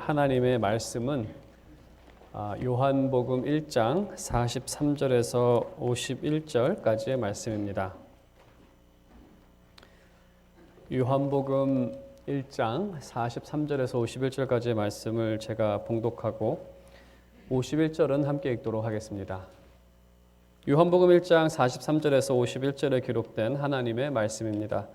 하나님의 말씀은 요한복음 1장 43절에서 51절까지의 말씀입니다. 요한복음 1장 43절에서 51절까지의 말씀을 제가 봉독하고 51절은 함께 읽도록 하겠습니다. 요한복음 1장 43절에서 51절에 기록된 하나님의 말씀입니다.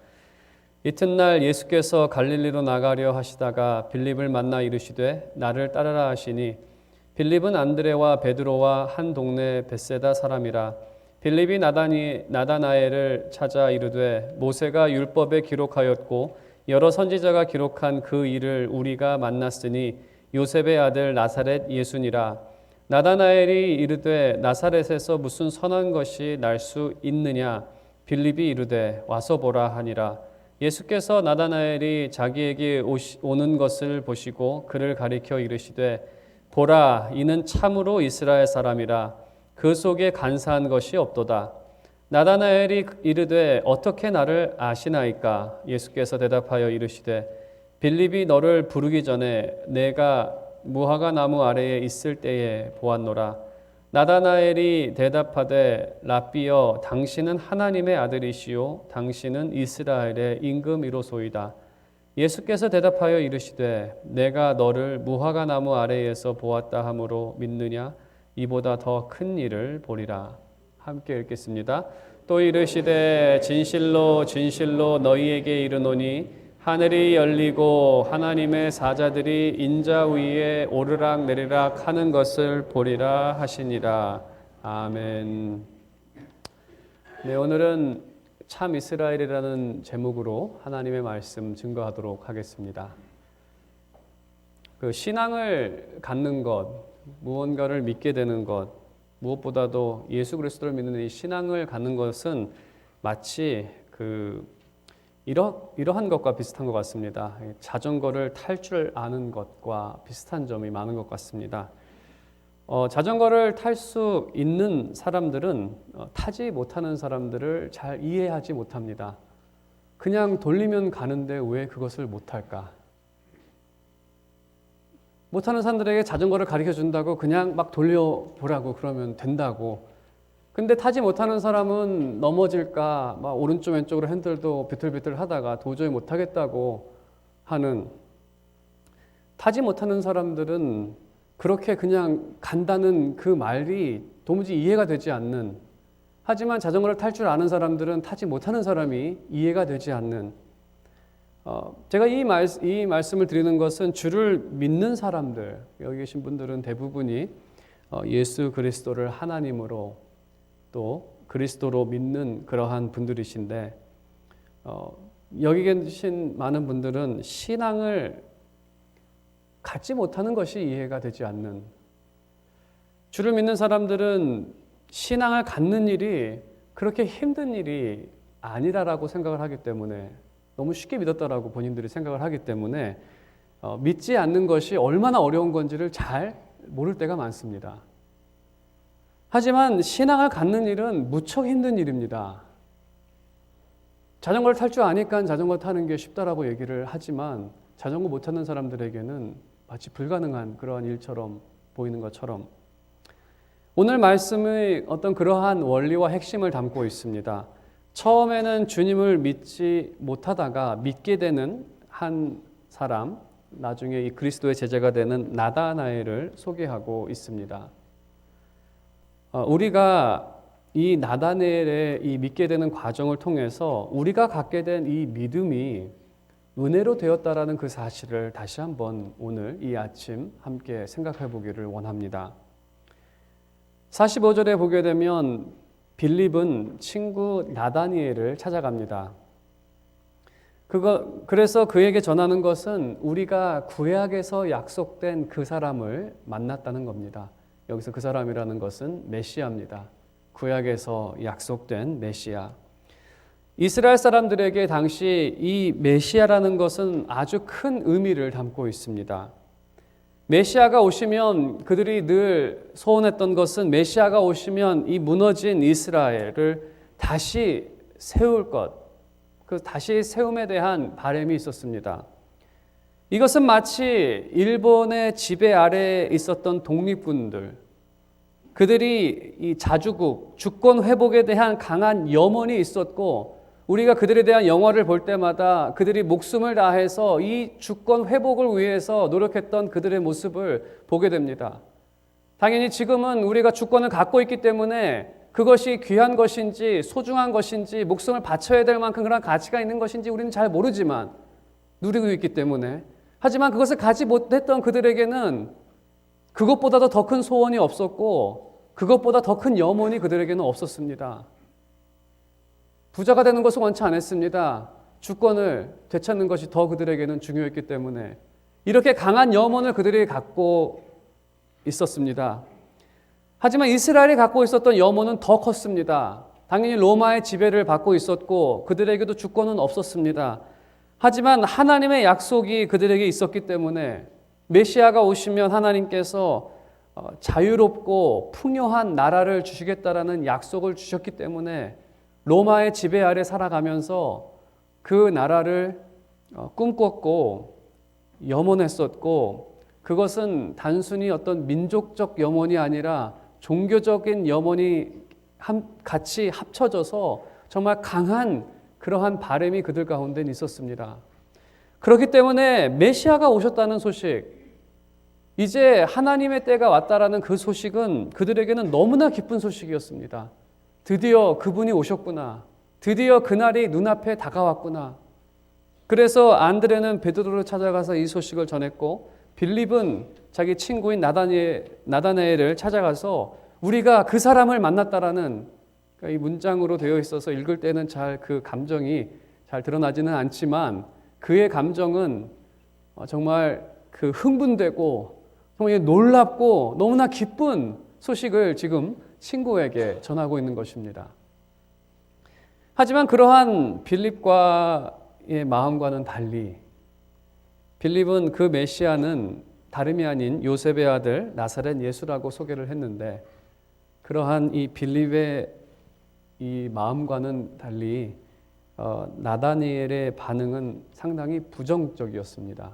이튿날 예수께서 갈릴리로 나가려 하시다가 빌립을 만나 이르시되 나를 따르라 하시니 빌립은 안드레와 베드로와 한 동네 벳세다 사람이라. 빌립이 나다나엘을 찾아 이르되 모세가 율법에 기록하였고 여러 선지자가 기록한 그 일을 우리가 만났으니 요셉의 아들 나사렛 예수니라. 나다나엘이 이르되 나사렛에서 무슨 선한 것이 날 수 있느냐. 빌립이 이르되 와서 보라 하니라. 예수께서 나다나엘이 자기에게 오는 것을 보시고 그를 가리켜 이르시되 보라, 이는 참으로 이스라엘 사람이라. 그 속에 간사한 것이 없도다. 나다나엘이 이르되 어떻게 나를 아시나이까? 예수께서 대답하여 이르시되 빌립이 너를 부르기 전에 내가 무화과 나무 아래에 있을 때에 보았노라. 나다나엘이 대답하되 랍비여, 당신은 하나님의 아들이시요 당신은 이스라엘의 임금이로소이다. 예수께서 대답하여 이르시되 내가 너를 무화과 나무 아래에서 보았다 하므로 믿느냐? 이보다 더 큰 일을 보리라. 함께 읽겠습니다. 또 이르시되 진실로 진실로 너희에게 이르노니 하늘이 열리고 하나님의 사자들이 인자 위에 오르락 내리락 하는 것을 보리라 하시니라. 아멘. 네, 오늘은 참 이스라엘이라는 제목으로 하나님의 말씀 증거하도록 하겠습니다. 그 신앙을 갖는 것, 무언가를 믿게 되는 것, 무엇보다도 예수 그리스도를 믿는 이 신앙을 갖는 것은 마치 이러한 것과 비슷한 것 같습니다. 자전거를 탈 줄 아는 것과 비슷한 점이 많은 것 같습니다. 자전거를 탈 수 있는 사람들은 타지 못하는 사람들을 잘 이해하지 못합니다. 그냥 돌리면 가는데 왜 그것을 못할까? 못하는 사람들에게 자전거를 가르쳐 준다고 그냥 막 돌려보라고 그러면 된다고. 근데 타지 못하는 사람은 넘어질까 막 오른쪽 왼쪽으로 핸들도 비틀비틀 하다가 도저히 못하겠다고 하는, 타지 못하는 사람들은 그렇게 그냥 간다는 그 말이 도무지 이해가 되지 않는, 하지만 자전거를 탈 줄 아는 사람들은 타지 못하는 사람이 이해가 되지 않는, 제가 이 말씀을 드리는 것은 주를 믿는 사람들, 여기 계신 분들은 대부분이 예수 그리스도를 하나님으로 또 그리스도로 믿는 그러한 분들이신데, 여기 계신 많은 분들은 신앙을 갖지 못하는 것이 이해가 되지 않는, 주를 믿는 사람들은 신앙을 갖는 일이 그렇게 힘든 일이 아니라고 생각을 하기 때문에, 너무 쉽게 믿었다라고 본인들이 생각을 하기 때문에 믿지 않는 것이 얼마나 어려운 건지를 잘 모를 때가 많습니다. 하지만 신앙을 갖는 일은 무척 힘든 일입니다. 자전거를 탈 줄 아니까 자전거 타는 게 쉽다라고 얘기를 하지만 자전거 못 타는 사람들에게는 마치 불가능한 그러한 일처럼 보이는 것처럼, 오늘 말씀의 어떤 그러한 원리와 핵심을 담고 있습니다. 처음에는 주님을 믿지 못하다가 믿게 되는 한 사람, 나중에 이 그리스도의 제자가 되는 나다나엘을 소개하고 있습니다. 우리가 이 나다나엘의 이 믿게 되는 과정을 통해서 우리가 갖게 된 이 믿음이 은혜로 되었다라는 그 사실을 다시 한번 오늘 이 아침 함께 생각해 보기를 원합니다. 45절에 보게 되면 빌립은 친구 나다니엘을 찾아갑니다. 그래서 그에게 전하는 것은 우리가 구약에서 약속된 그 사람을 만났다는 겁니다. 여기서 그 사람이라는 것은 메시아입니다. 구약에서 약속된 메시아. 이스라엘 사람들에게 당시 이 메시아라는 것은 아주 큰 의미를 담고 있습니다. 메시아가 오시면 그들이 늘 소원했던 것은 메시아가 오시면 이 무너진 이스라엘을 다시 세울 것, 그 다시 세움에 대한 바람이 있었습니다. 이것은 마치 일본의 지배 아래에 있었던 독립군들, 그들이 이 자주국, 주권 회복에 대한 강한 염원이 있었고, 우리가 그들에 대한 영화를 볼 때마다 그들이 목숨을 다해서 이 주권 회복을 위해서 노력했던 그들의 모습을 보게 됩니다. 당연히 지금은 우리가 주권을 갖고 있기 때문에 그것이 귀한 것인지 소중한 것인지 목숨을 바쳐야 될 만큼 그런 가치가 있는 것인지 우리는 잘 모르지만 누리고 있기 때문에, 하지만 그것을 가지 못했던 그들에게는 그것보다도 더 큰 소원이 없었고 그것보다 더 큰 염원이 그들에게는 없었습니다. 부자가 되는 것을 원치 않았습니다. 주권을 되찾는 것이 더 그들에게는 중요했기 때문에 이렇게 강한 염원을 그들이 갖고 있었습니다. 하지만 이스라엘이 갖고 있었던 염원은 더 컸습니다. 당연히 로마의 지배를 받고 있었고 그들에게도 주권은 없었습니다. 하지만 하나님의 약속이 그들에게 있었기 때문에 메시아가 오시면 하나님께서 자유롭고 풍요한 나라를 주시겠다라는 약속을 주셨기 때문에 로마의 지배 아래 살아가면서 그 나라를 꿈꿨고 염원했었고, 그것은 단순히 어떤 민족적 염원이 아니라 종교적인 염원이 같이 합쳐져서 정말 강한 그러한 바람이 그들 가운데 있었습니다. 그렇기 때문에 메시아가 오셨다는 소식, 이제 하나님의 때가 왔다라는 그 소식은 그들에게는 너무나 기쁜 소식이었습니다. 드디어 그분이 오셨구나. 드디어 그날이 눈앞에 다가왔구나. 그래서 안드레는 베드로를 찾아가서 이 소식을 전했고, 빌립은 자기 친구인 나다나엘을 찾아가서 우리가 그 사람을 만났다라는 이 문장으로 되어 있어서 읽을 때는 잘 그 감정이 잘 드러나지는 않지만 그의 감정은 정말 그 흥분되고 정말 놀랍고 너무나 기쁜 소식을 지금 친구에게 전하고 있는 것입니다. 하지만 그러한 빌립과의 마음과는 달리 빌립은 그 메시아는 다름이 아닌 요셉의 아들 나사렛 예수라고 소개를 했는데, 그러한 이 빌립의 이 마음과는 달리 나다니엘의 반응은 상당히 부정적이었습니다.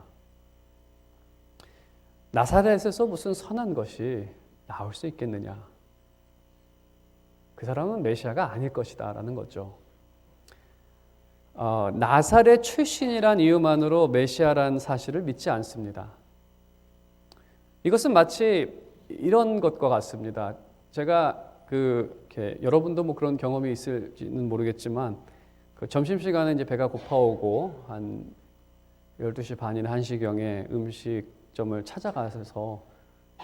나사렛에서 무슨 선한 것이 나올 수 있겠느냐? 그 사람은 메시아가 아닐 것이다 라는 거죠. 나사렛 출신이란 이유만으로 메시아란 사실을 믿지 않습니다. 이것은 마치 이런 것과 같습니다. 제가 이렇게 여러분도 뭐 그런 경험이 있을지는 모르겠지만, 그 점심시간에 이제 배가 고파오고 한 12시 반이나 1시경에 음식점을 찾아가서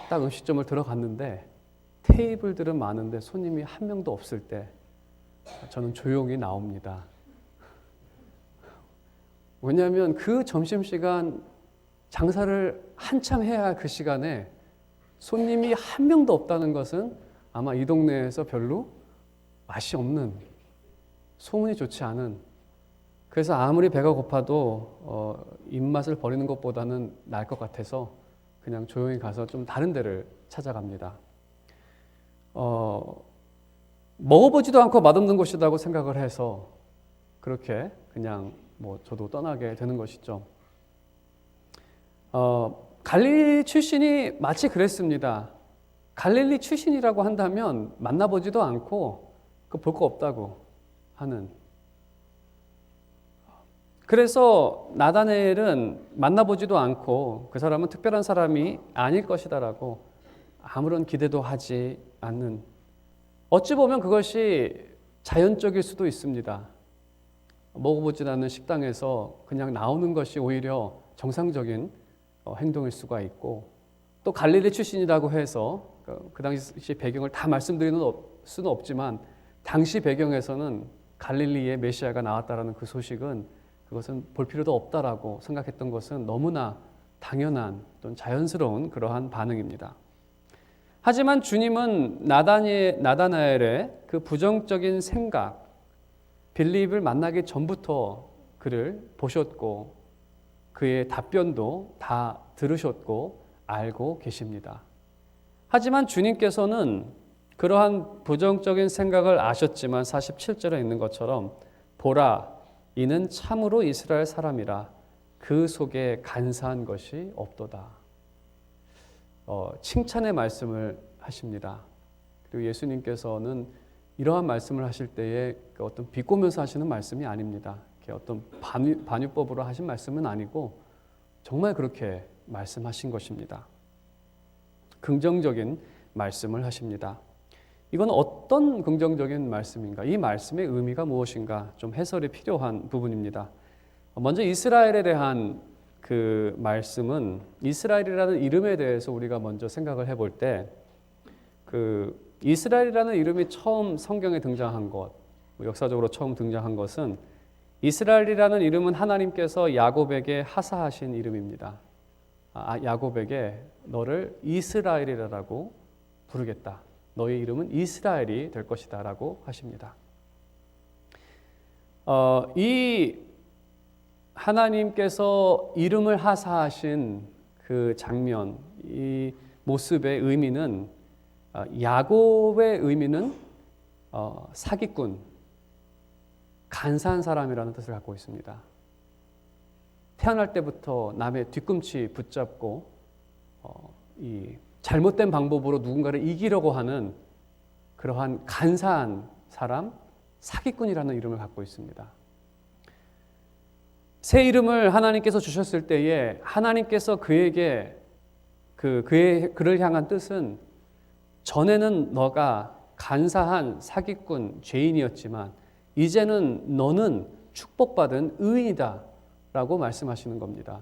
딱 음식점을 들어갔는데 테이블들은 많은데 손님이 한 명도 없을 때 저는 조용히 나옵니다. 왜냐하면 그 점심시간 장사를 한참 해야 할 그 시간에 손님이 한 명도 없다는 것은 아마 이 동네에서 별로 맛이 없는, 소문이 좋지 않은, 그래서 아무리 배가 고파도 입맛을 버리는 것보다는 나을 것 같아서 그냥 조용히 가서 좀 다른 데를 찾아갑니다. 먹어보지도 않고 맛없는 곳이라고 생각을 해서 그렇게 그냥 뭐 저도 떠나게 되는 것이죠. 갈릴리 출신이 마치 그랬습니다. 갈릴리 출신이라고 한다면 만나보지도 않고 볼 거 없다고 하는. 그래서 나다나엘은 만나보지도 않고 그 사람은 특별한 사람이 아닐 것이다라고 아무런 기대도 하지 않는, 어찌 보면 그것이 자연적일 수도 있습니다. 먹어보지 않는 식당에서 그냥 나오는 것이 오히려 정상적인 행동일 수가 있고, 또 갈릴리 출신이라고 해서 그 당시 배경을 다 말씀드리는 수는 없지만 당시 배경에서는 갈릴리의 메시아가 나왔다라는 그 소식은, 그것은 볼 필요도 없다라고 생각했던 것은 너무나 당연한 또는 자연스러운 그러한 반응입니다. 하지만 주님은 나다나엘의 그 부정적인 생각, 빌립을 만나기 전부터 그를 보셨고 그의 답변도 다 들으셨고 알고 계십니다. 하지만 주님께서는 그러한 부정적인 생각을 아셨지만 47절에 있는 것처럼 보라, 이는 참으로 이스라엘 사람이라 그 속에 간사한 것이 없도다. 칭찬의 말씀을 하십니다. 그리고 예수님께서는 이러한 말씀을 하실 때에 어떤 비꼬면서 하시는 말씀이 아닙니다. 어떤 반유법으로 하신 말씀은 아니고 정말 그렇게 말씀하신 것입니다. 긍정적인 말씀을 하십니다. 이건 어떤 긍정적인 말씀인가? 이 말씀의 의미가 무엇인가? 좀 해설이 필요한 부분입니다. 먼저 이스라엘에 대한 그 말씀은 이스라엘이라는 이름에 대해서 우리가 먼저 생각을 해볼 때 그 이스라엘이라는 이름이 처음 성경에 등장한 것, 역사적으로 처음 등장한 것은 이스라엘이라는 이름은 하나님께서 야곱에게 하사하신 이름입니다. 야곱에게 너를 이스라엘이라고 부르겠다. 너의 이름은 이스라엘이 될 것이다 라고 하십니다. 이 하나님께서 이름을 하사하신 그 장면, 이 모습의 의미는 야곱의 의미는 사기꾼, 간사한 사람이라는 뜻을 갖고 있습니다. 태어날 때부터 남의 뒤꿈치 붙잡고 이 잘못된 방법으로 누군가를 이기려고 하는 그러한 간사한 사람, 사기꾼이라는 이름을 갖고 있습니다. 새 이름을 하나님께서 주셨을 때에 하나님께서 그에게 그를 향한 뜻은 전에는 너가 간사한 사기꾼, 죄인이었지만 이제는 너는 축복받은 의인이다 라고 말씀하시는 겁니다.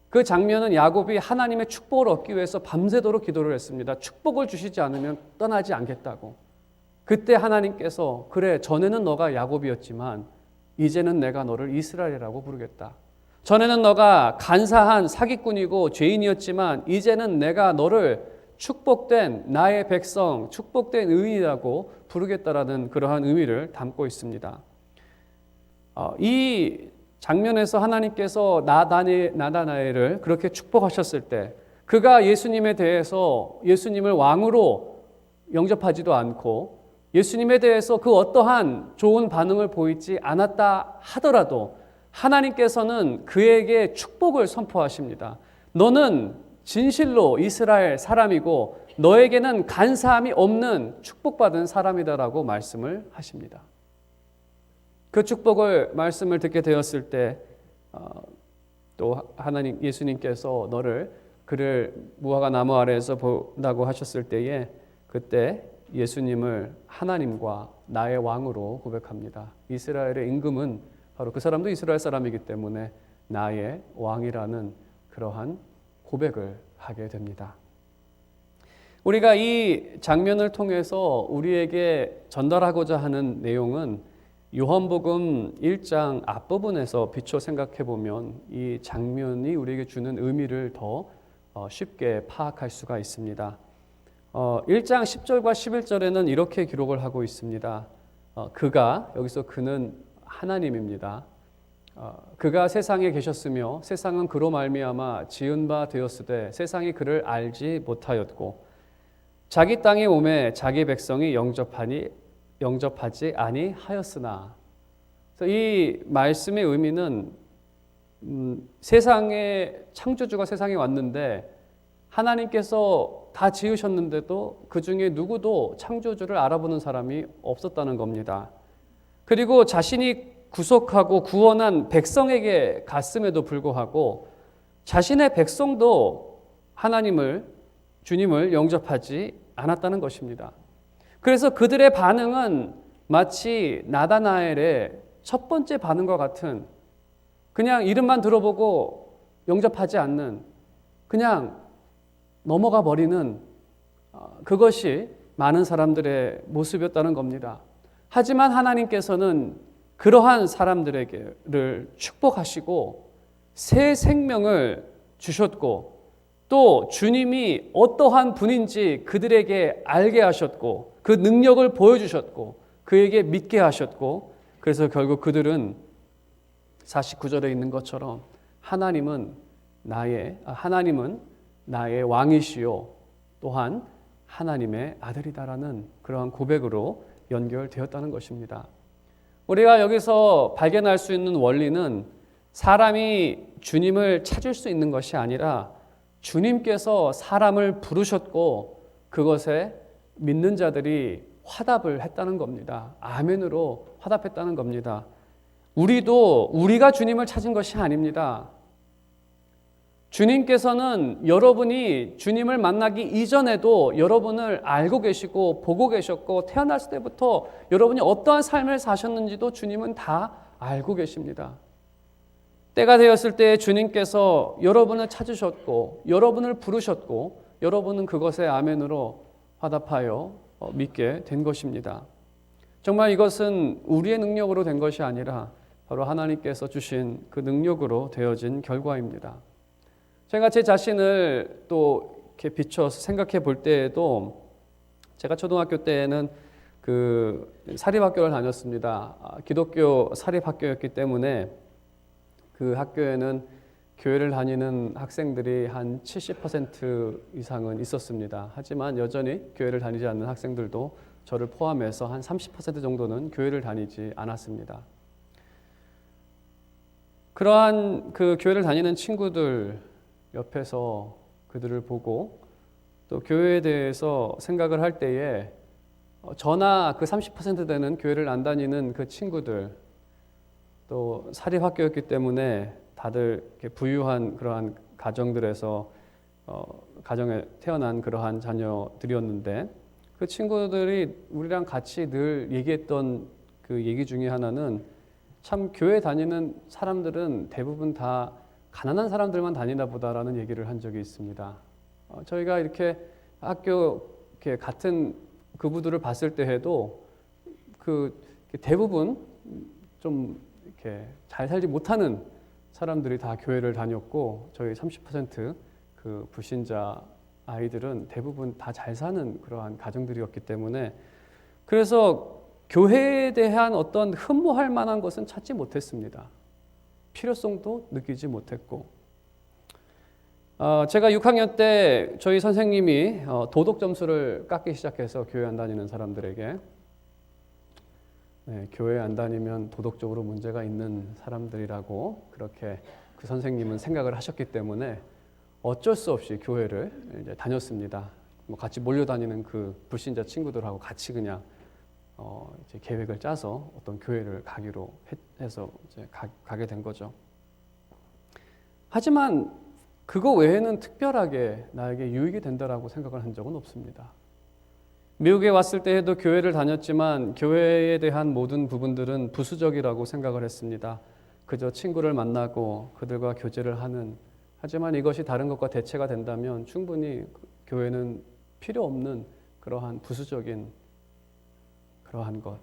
그 장면은 야곱이 하나님의 축복을 얻기 위해서 밤새도록 기도를 했습니다. 축복을 주시지 않으면 떠나지 않겠다고. 그때 하나님께서 그래 전에는 너가 야곱이었지만 이제는 내가 너를 이스라엘이라고 부르겠다. 전에는 너가 간사한 사기꾼이고 죄인이었지만 이제는 내가 너를 축복된 나의 백성, 축복된 의인이라고 부르겠다라는 그러한 의미를 담고 있습니다. 이 장면에서 하나님께서 나다나엘을 그렇게 축복하셨을 때 그가 예수님에 대해서 예수님을 왕으로 영접하지도 않고 예수님에 대해서 그 어떠한 좋은 반응을 보이지 않았다 하더라도 하나님께서는 그에게 축복을 선포하십니다. 너는 진실로 이스라엘 사람이고 너에게는 간사함이 없는 축복받은 사람이다라고 말씀을 하십니다. 그 축복을 말씀을 듣게 되었을 때 또 하나님 예수님께서 그를 무화과 나무 아래에서 본다고 하셨을 때에 그때 예수님을 하나님과 나의 왕으로 고백합니다. 이스라엘의 임금은 바로 그 사람도 이스라엘 사람이기 때문에 나의 왕이라는 그러한 고백을 하게 됩니다. 우리가 이 장면을 통해서 우리에게 전달하고자 하는 내용은 요한복음 1장 앞부분에서 비춰 생각해 보면 이 장면이 우리에게 주는 의미를 더 쉽게 파악할 수가 있습니다. 1장 10절과 11절에는 이렇게 기록을 하고 있습니다. 여기서 그는 하나님입니다. 그가 세상에 계셨으며 세상은 그로 말미암아 지은 바 되었으되 세상이 그를 알지 못하였고 자기 땅에 오매 자기 백성이 영접하지 아니하였으나. 이 말씀의 의미는 세상의 창조주가 세상에 왔는데 하나님께서 다 지으셨는데도 그 중에 누구도 창조주를 알아보는 사람이 없었다는 겁니다. 그리고 자신이 구속하고 구원한 백성에게 갔음에도 불구하고 자신의 백성도 주님을 영접하지 않았다는 것입니다. 그래서 그들의 반응은 마치 나다나엘의 첫 번째 반응과 같은 그냥 이름만 들어보고 영접하지 않는 그냥 넘어가 버리는 그것이 많은 사람들의 모습이었다는 겁니다. 하지만 하나님께서는 그러한 사람들에게를 축복하시고 새 생명을 주셨고 또 주님이 어떠한 분인지 그들에게 알게 하셨고 그 능력을 보여주셨고 그에게 믿게 하셨고 그래서 결국 그들은 49절에 있는 것처럼 하나님은 나의 왕이시요 또한 하나님의 아들이다라는 그러한 고백으로 연결되었다는 것입니다. 우리가 여기서 발견할 수 있는 원리는 사람이 주님을 찾을 수 있는 것이 아니라 주님께서 사람을 부르셨고 그것에 믿는 자들이 화답을 했다는 겁니다. 아멘으로 화답했다는 겁니다. 우리도 우리가 주님을 찾은 것이 아닙니다. 주님께서는 여러분이 주님을 만나기 이전에도 여러분을 알고 계시고 보고 계셨고 태어났을 때부터 여러분이 어떠한 삶을 사셨는지도 주님은 다 알고 계십니다. 때가 되었을 때 주님께서 여러분을 찾으셨고 여러분을 부르셨고 여러분은 그것에 아멘으로 화답하여 믿게 된 것입니다. 정말 이것은 우리의 능력으로 된 것이 아니라 바로 하나님께서 주신 그 능력으로 되어진 결과입니다. 제가 제 자신을 또 이렇게 비춰서 생각해 볼 때에도 제가 초등학교 때에는 그 사립학교를 다녔습니다. 기독교 사립학교였기 때문에 그 학교에는 교회를 다니는 학생들이 한 70% 이상은 있었습니다. 하지만 여전히 교회를 다니지 않는 학생들도 저를 포함해서 한 30% 정도는 교회를 다니지 않았습니다. 그러한 그 교회를 다니는 친구들 옆에서 그들을 보고 또 교회에 대해서 생각을 할 때에 저나 그 30% 되는 교회를 안 다니는 그 친구들 또 사립학교였기 때문에 다들 이렇게 부유한 그러한 가정들에서 가정에 태어난 그러한 자녀들이었는데 그 친구들이 우리랑 같이 늘 얘기했던 그 얘기 중에 하나는 참 교회 다니는 사람들은 대부분 다 가난한 사람들만 다니나 보다라는 얘기를 한 적이 있습니다. 저희가 이렇게 학교 이렇게 같은 그부들을 봤을 때 해도 그 대부분 좀 이렇게 잘 살지 못하는 사람들이 다 교회를 다녔고 저희 30% 불신자 아이들은 대부분 다 잘 사는 그러한 가정들이었기 때문에 그래서 교회에 대한 어떤 흠모할 만한 것은 찾지 못했습니다. 필요성도 느끼지 못했고 제가 6학년 때 저희 선생님이 도덕 점수를 깎기 시작해서 교회 안 다니는 사람들에게 교회 안 다니면 도덕적으로 문제가 있는 사람들이라고 그렇게 그 선생님은 생각을 하셨기 때문에 어쩔 수 없이 교회를 이제 다녔습니다. 같이 몰려다니는 그 불신자 친구들하고 같이 그냥 이제 계획을 짜서 어떤 교회를 가기로 해서 이제 가게 된 거죠. 하지만 그거 외에는 특별하게 나에게 유익이 된다라고 생각을 한 적은 없습니다. 미국에 왔을 때에도 교회를 다녔지만 교회에 대한 모든 부분들은 부수적이라고 생각을 했습니다. 그저 친구를 만나고 그들과 교제를 하는 하지만 이것이 다른 것과 대체가 된다면 충분히 교회는 필요 없는 그러한 부수적인 그러한 것.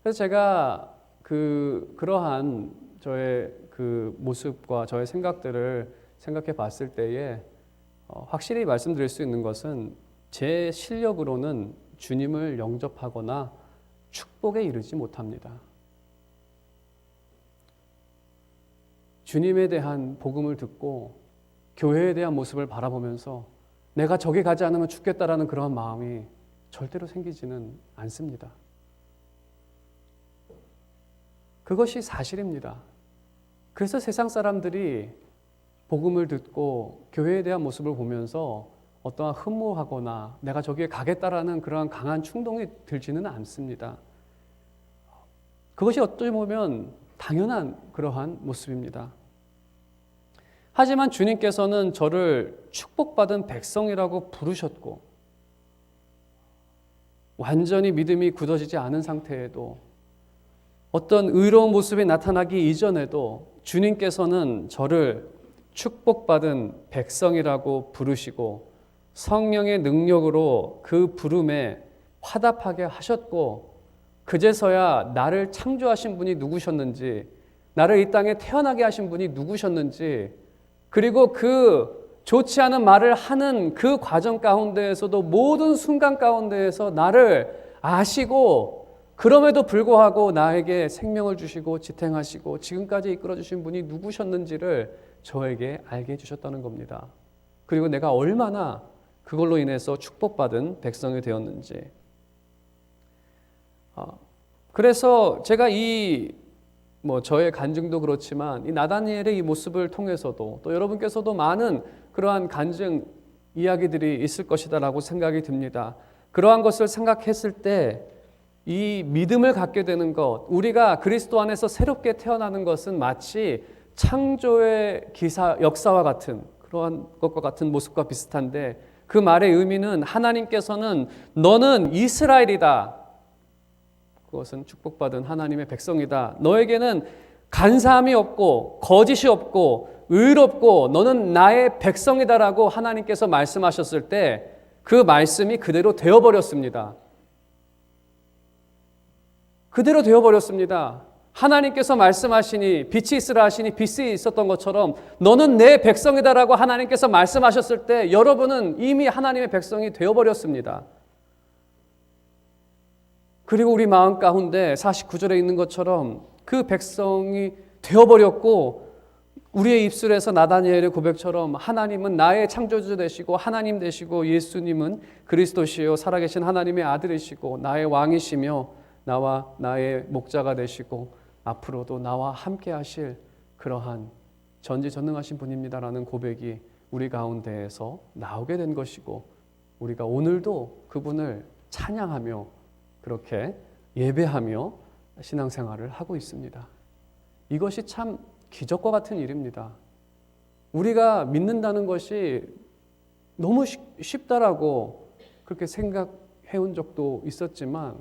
그래서 제가 그러한 저의 그 모습과 저의 생각들을 생각해 봤을 때에 확실히 말씀드릴 수 있는 것은 제 실력으로는 주님을 영접하거나 축복에 이르지 못합니다. 주님에 대한 복음을 듣고 교회에 대한 모습을 바라보면서 내가 저기 가지 않으면 죽겠다라는 그런 마음이 절대로 생기지는 않습니다. 그것이 사실입니다. 그래서 세상 사람들이 복음을 듣고 교회에 대한 모습을 보면서 어떠한 흠모하거나 내가 저기에 가겠다라는 그러한 강한 충동이 들지는 않습니다. 그것이 어떻게 보면 당연한 그러한 모습입니다. 하지만 주님께서는 저를 축복받은 백성이라고 부르셨고 완전히 믿음이 굳어지지 않은 상태에도 어떤 의로운 모습이 나타나기 이전에도 주님께서는 저를 축복받은 백성이라고 부르시고 성령의 능력으로 그 부름에 화답하게 하셨고 그제서야 나를 창조하신 분이 누구셨는지 나를 이 땅에 태어나게 하신 분이 누구셨는지 그리고 그 좋지 않은 말을 하는 그 과정 가운데에서도 모든 순간 가운데에서 나를 아시고 그럼에도 불구하고 나에게 생명을 주시고 지탱하시고 지금까지 이끌어 주신 분이 누구셨는지를 저에게 알게 해주셨다는 겁니다. 그리고 내가 얼마나 그걸로 인해서 축복받은 백성이 되었는지. 그래서 제가 이 저의 간증도 그렇지만 이 나다니엘의 이 모습을 통해서도 또 여러분께서도 많은 그러한 간증 이야기들이 있을 것이다라고 생각이 듭니다. 그러한 것을 생각했을 때 이 믿음을 갖게 되는 것, 우리가 그리스도 안에서 새롭게 태어나는 것은 마치 창조의 역사와 같은 그러한 것과 같은 모습과 비슷한데, 그 말의 의미는 하나님께서는 너는 이스라엘이다, 그것은 축복받은 하나님의 백성이다, 너에게는 간사함이 없고 거짓이 없고 의롭고 너는 나의 백성이다라고 하나님께서 말씀하셨을 때 그 말씀이 그대로 되어버렸습니다. 그대로 되어버렸습니다. 하나님께서 말씀하시니 빛이 있으라 하시니 빛이 있었던 것처럼 너는 내 백성이다라고 하나님께서 말씀하셨을 때 여러분은 이미 하나님의 백성이 되어버렸습니다. 그리고 우리 마음 가운데 49절에 있는 것처럼 그 백성이 되어버렸고, 우리의 입술에서 나다니엘의 고백처럼 하나님은 나의 창조주 되시고 하나님 되시고 예수님은 그리스도시요 살아계신 하나님의 아들이시고 나의 왕이시며 나와 나의 목자가 되시고 앞으로도 나와 함께 하실 그러한 전지전능하신 분입니다라는 고백이 우리 가운데에서 나오게 된 것이고, 우리가 오늘도 그분을 찬양하며 그렇게 예배하며 신앙생활을 하고 있습니다. 이것이 참 기적과 같은 일입니다. 우리가 믿는다는 것이 너무 쉽다라고 그렇게 생각해 온 적도 있었지만,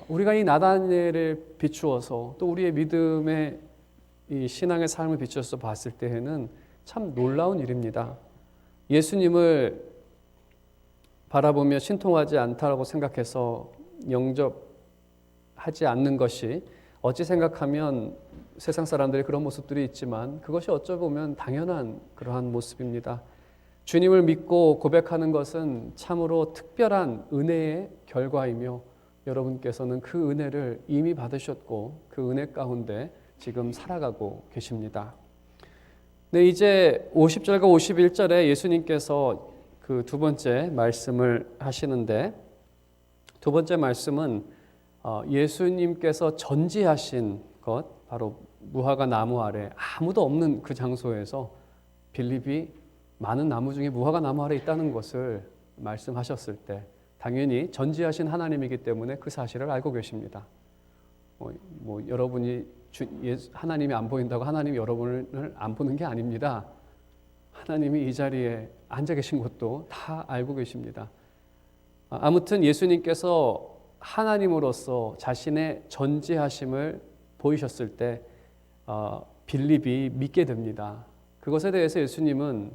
우리가 이 나다니엘을 비추어서 또 우리의 믿음의 이 신앙의 삶을 비추어서 봤을 때에는 참 놀라운 일입니다. 예수님을 바라보며 신통하지 않다라고 생각해서 영접하지 않는 것이, 어찌 생각하면 세상 사람들이 그런 모습들이 있지만 그것이 어쩌보면 당연한 그러한 모습입니다. 주님을 믿고 고백하는 것은 참으로 특별한 은혜의 결과이며 여러분께서는 그 은혜를 이미 받으셨고 그 은혜 가운데 지금 살아가고 계십니다. 네, 이제 50절과 51절에 예수님께서 그 두 번째 말씀을 하시는데, 두 번째 말씀은 예수님께서 전지하신 것, 바로 무화과 나무 아래 아무도 없는 그 장소에서 빌립이 많은 나무 중에 무화과 나무 아래 있다는 것을 말씀하셨을 때 당연히 전지하신 하나님이기 때문에 그 사실을 알고 계십니다. 여러분이 하나님이 안 보인다고 하나님이 여러분을 안 보는 게 아닙니다. 하나님이 이 자리에 앉아 계신 것도 다 알고 계십니다. 아무튼 예수님께서 하나님으로서 자신의 전지하심을 보이셨을 때 빌립이 믿게 됩니다. 그것에 대해서 예수님은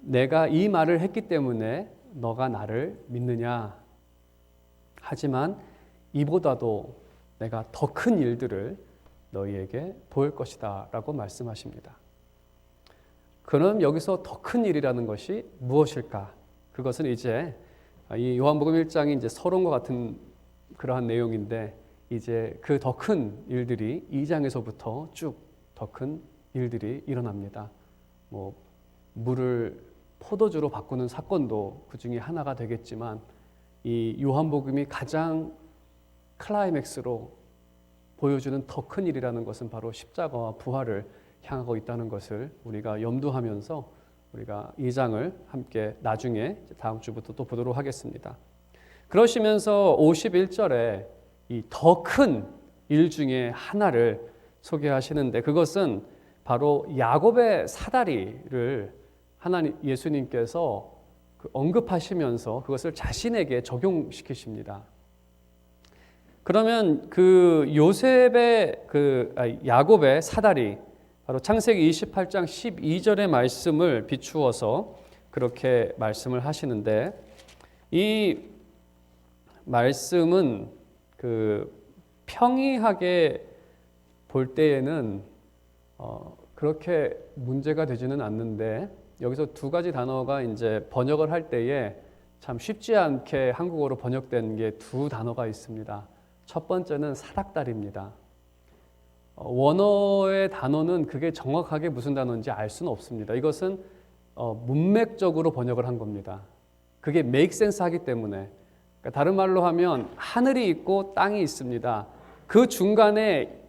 내가 이 말을 했기 때문에 너가 나를 믿느냐, 하지만 이보다도 내가 더 큰 일들을 너희에게 보일 것이다 라고 말씀하십니다. 그럼 여기서 더 큰 일이라는 것이 무엇일까? 그것은 이제 이 요한복음 1장이 이제 서론과 같은 그러한 내용인데, 이제 그 더 큰 일들이 2장에서부터 쭉 더 큰 일들이 일어납니다. 물을 포도주로 바꾸는 사건도 그 중에 하나가 되겠지만, 이 요한복음이 가장 클라이맥스로 보여주는 더 큰 일이라는 것은 바로 십자가와 부활을 향하고 있다는 것을 우리가 염두하면서 우리가 2장을 함께 나중에 다음 주부터 또 보도록 하겠습니다. 그러시면서 51절에 이 더 큰 일 중에 하나를 소개하시는데, 그것은 바로 야곱의 사다리를 예수님께서 언급하시면서 그것을 자신에게 적용시키십니다. 그러면 야곱의 사다리, 바로 창세기 28장 12절의 말씀을 비추어서 그렇게 말씀을 하시는데, 이 말씀은 평이하게 볼 때에는 그렇게 문제가 되지는 않는데, 여기서 두 가지 단어가 이제 번역을 할 때에 참 쉽지 않게 한국어로 번역된 게 두 단어가 있습니다. 첫 번째는 사닥다리입니다. 원어의 단어는 그게 정확하게 무슨 단어인지 알 수는 없습니다. 이것은 문맥적으로 번역을 한 겁니다. 그게 make sense 하기 때문에. 그러니까 다른 말로 하면 하늘이 있고 땅이 있습니다. 그 중간에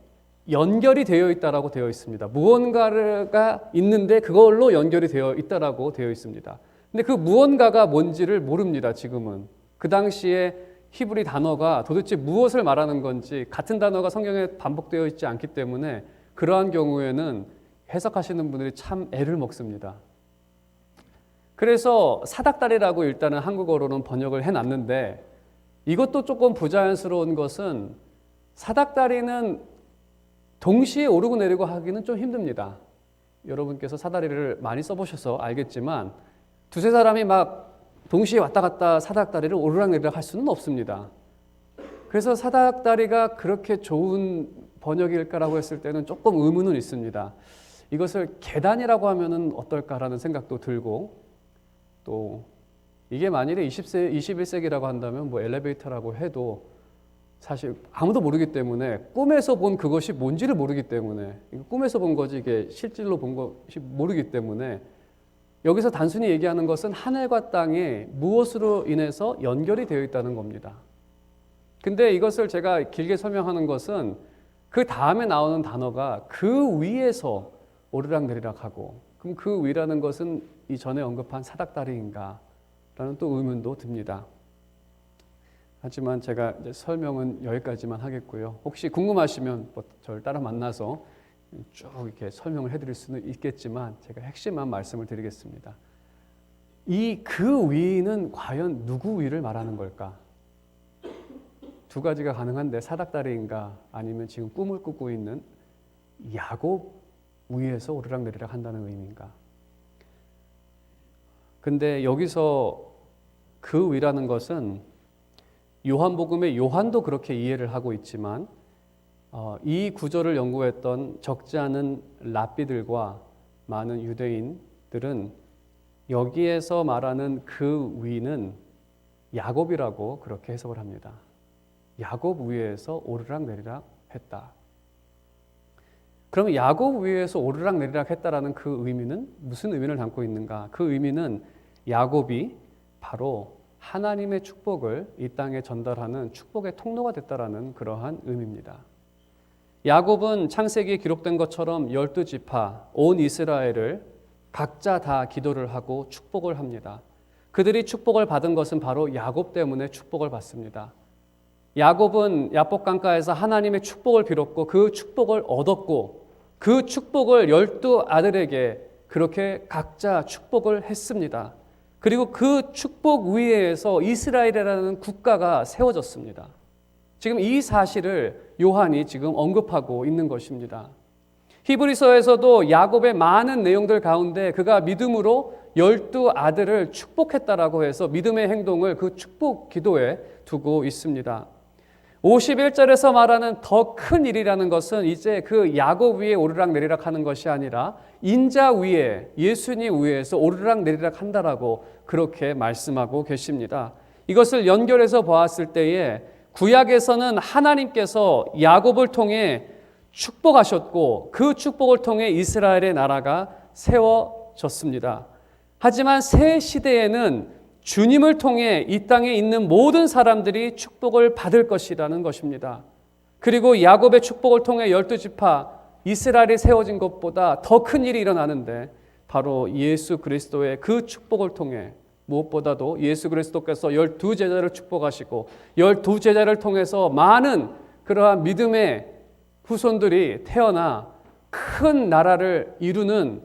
연결이 되어 있다라고 되어 있습니다. 무언가가 있는데 그걸로 연결이 되어 있다라고 되어 있습니다. 근데 그 무언가가 뭔지를 모릅니다. 지금은. 그 당시에 히브리 단어가 도대체 무엇을 말하는 건지 같은 단어가 성경에 반복되어 있지 않기 때문에 그러한 경우에는 해석하시는 분들이 참 애를 먹습니다. 그래서 사닥다리라고 일단은 한국어로는 번역을 해놨는데 이것도 조금 부자연스러운 것은 사닥다리는 동시에 오르고 내리고 하기는 좀 힘듭니다. 여러분께서 사다리를 많이 써보셔서 알겠지만 두세 사람이 막 동시에 왔다 갔다 사닥다리를 오르락내리락 할 수는 없습니다. 그래서 사닥다리가 그렇게 좋은 번역일까라고 했을 때는 조금 의문은 있습니다. 이것을 계단이라고 하면은 어떨까라는 생각도 들고 또 이게 만일에 21세기라고 한다면 뭐 엘리베이터라고 해도 사실 아무도 모르기 때문에 꿈에서 본 그것이 뭔지를 모르기 때문에 꿈에서 본 거지 이게 실질로 본 것이 모르기 때문에 여기서 단순히 얘기하는 것은 하늘과 땅에 무엇으로 인해서 연결이 되어 있다는 겁니다. 근데 이것을 제가 길게 설명하는 것은 그 다음에 나오는 단어가 그 위에서 오르락내리락하고 그럼 그 위라는 것은 이전에 언급한 사닥다리인가 라는 또 의문도 듭니다. 하지만 제가 이제 설명은 여기까지만 하겠고요. 혹시 궁금하시면 뭐 저를 따라 만나서 쭉 이렇게 설명을 해드릴 수는 있겠지만 제가 핵심만 말씀을 드리겠습니다. 이 그 위는 과연 누구 위를 말하는 걸까? 두 가지가 가능한데 사닥다리인가 아니면 지금 꿈을 꾸고 있는 야곱 위에서 오르락내리락 한다는 의미인가? 근데 여기서 그 위라는 것은 요한복음의 요한도 그렇게 이해를 하고 있지만 이 구절을 연구했던 적지 않은 랍비들과 많은 유대인들은 여기에서 말하는 그 위는 야곱이라고 그렇게 해석을 합니다. 야곱 위에서 오르락내리락 했다. 그러면 야곱 위에서 오르락내리락 했다라는 그 의미는 무슨 의미를 담고 있는가? 그 의미는 야곱이 바로 하나님의 축복을 이 땅에 전달하는 축복의 통로가 됐다라는 그러한 의미입니다. 야곱은 창세기에 기록된 것처럼 12지파 온 이스라엘을 각자 다 기도를 하고 축복을 합니다. 그들이 축복을 받은 것은 바로 야곱 때문에 축복을 받습니다. 야곱은 야복강가에서 하나님의 축복을 빌었고 그 축복을 얻었고 그 축복을 12아들에게 그렇게 각자 축복을 했습니다. 그리고 그 축복 위에서 이스라엘이라는 국가가 세워졌습니다. 지금 이 사실을 요한이 지금 언급하고 있는 것입니다. 히브리서에서도 야곱의 많은 내용들 가운데 그가 믿음으로 12아들을 축복했다라고 해서 믿음의 행동을 그 축복 기도에 두고 있습니다. 51절에서 말하는 더 큰 일이라는 것은 이제 그 야곱 위에 오르락내리락 하는 것이 아니라 인자 위에 예수님 위에서 오르락내리락 한다라고 그렇게 말씀하고 계십니다. 이것을 연결해서 보았을 때에 구약에서는 하나님께서 야곱을 통해 축복하셨고 그 축복을 통해 이스라엘의 나라가 세워졌습니다. 하지만 새 시대에는 주님을 통해 이 땅에 있는 모든 사람들이 축복을 받을 것이라는 것입니다. 그리고 야곱의 축복을 통해 12지파 이스라엘이 세워진 것보다 더 큰 일이 일어나는데 바로 예수 그리스도의 그 축복을 통해 무엇보다도 예수 그리스도께서 12제자를 축복하시고 12제자를 통해서 많은 그러한 믿음의 후손들이 태어나 큰 나라를 이루는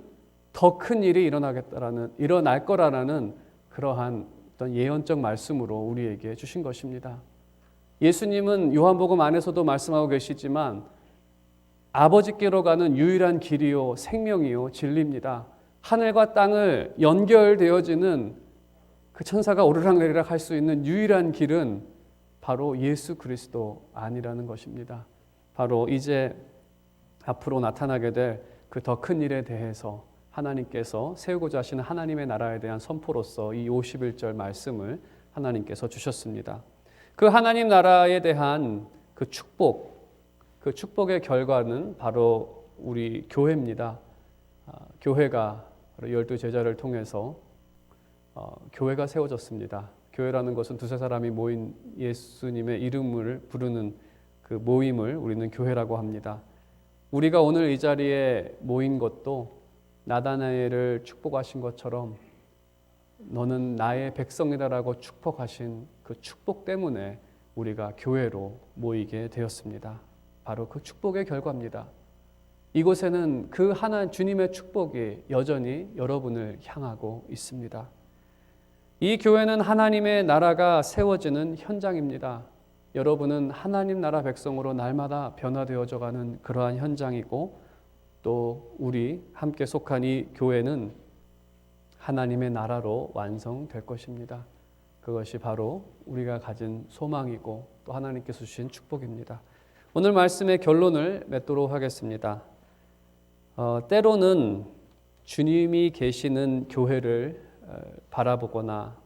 더 큰 일이 일어날 거라는 그러한 어떤 예언적 말씀으로 우리에게 주신 것입니다. 예수님은 요한복음 안에서도 말씀하고 계시지만 아버지께로 가는 유일한 길이요 생명이요 진리입니다. 하늘과 땅을 연결되어지는 그 천사가 오르락내리락 할 수 있는 유일한 길은 바로 예수 그리스도 안이라는 것입니다. 바로 이제 앞으로 나타나게 될 그 더 큰 일에 대해서 하나님께서 세우고자 하시는 하나님의 나라에 대한 선포로서 이 51절 말씀을 하나님께서 주셨습니다. 그 하나님 나라에 대한 그 축복의 결과는 바로 우리 교회입니다. 교회가 12제자를 통해서 교회가 세워졌습니다. 교회라는 것은 두세 사람이 모인 예수님의 이름을 부르는 그 모임을 우리는 교회라고 합니다. 우리가 오늘 이 자리에 모인 것도 나다나엘을 축복하신 것처럼 너는 나의 백성이다라고 축복하신 그 축복 때문에 우리가 교회로 모이게 되었습니다. 바로 그 축복의 결과입니다. 이곳에는 그 하나 주님의 축복이 여전히 여러분을 향하고 있습니다. 이 교회는 하나님의 나라가 세워지는 현장입니다. 여러분은 하나님 나라 백성으로 날마다 변화되어져 가는 그러한 현장이고, 또 우리 함께 속한 이 교회는 하나님의 나라로 완성될 것입니다. 그것이 바로 우리가 가진 소망이고 또 하나님께서 주신 축복입니다. 오늘 말씀의 결론을 맺도록 하겠습니다. 때로는 주님이 계시는 교회를 바라보거나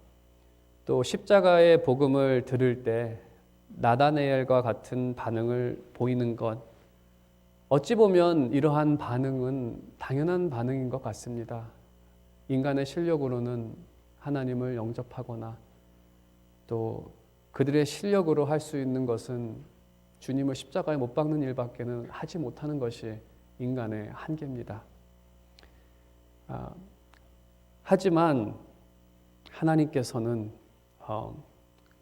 또 십자가의 복음을 들을 때 나다나엘과 같은 반응을 보이는 것, 어찌 보면 이러한 반응은 당연한 반응인 것 같습니다. 인간의 실력으로는 하나님을 영접하거나 또 그들의 실력으로 할 수 있는 것은 주님을 십자가에 못 박는 일밖에는 하지 못하는 것이 인간의 한계입니다. 하지만 하나님께서는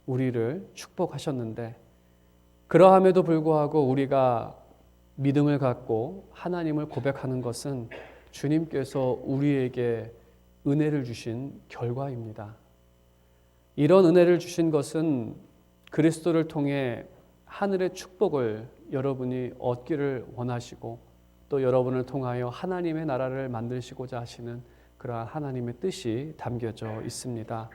우리를 축복하셨는데, 그러함에도 불구하고 우리가 믿음을 갖고 하나님을 고백하는 것은 주님께서 우리에게 은혜를 주신 결과입니다. 이런 은혜를 주신 것은 그리스도를 통해 하늘의 축복을 여러분이 얻기를 원하시고 또 여러분을 통하여 하나님의 나라를 만드시고자 하시는 그러한 하나님의 뜻이 담겨져 있습니다.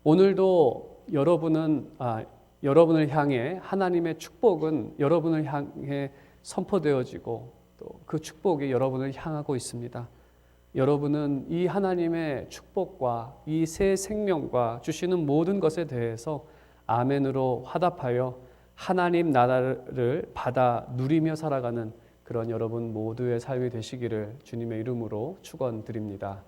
오늘도 여러분을 향해 하나님의 축복은 여러분을 향해 선포되어지고 또 그 축복이 여러분을 향하고 있습니다. 여러분은 이 하나님의 축복과 이 새 생명과 주시는 모든 것에 대해서 아멘으로 화답하여 하나님 나라를 받아 누리며 살아가는 그런 여러분 모두의 삶이 되시기를 주님의 이름으로 축원드립니다.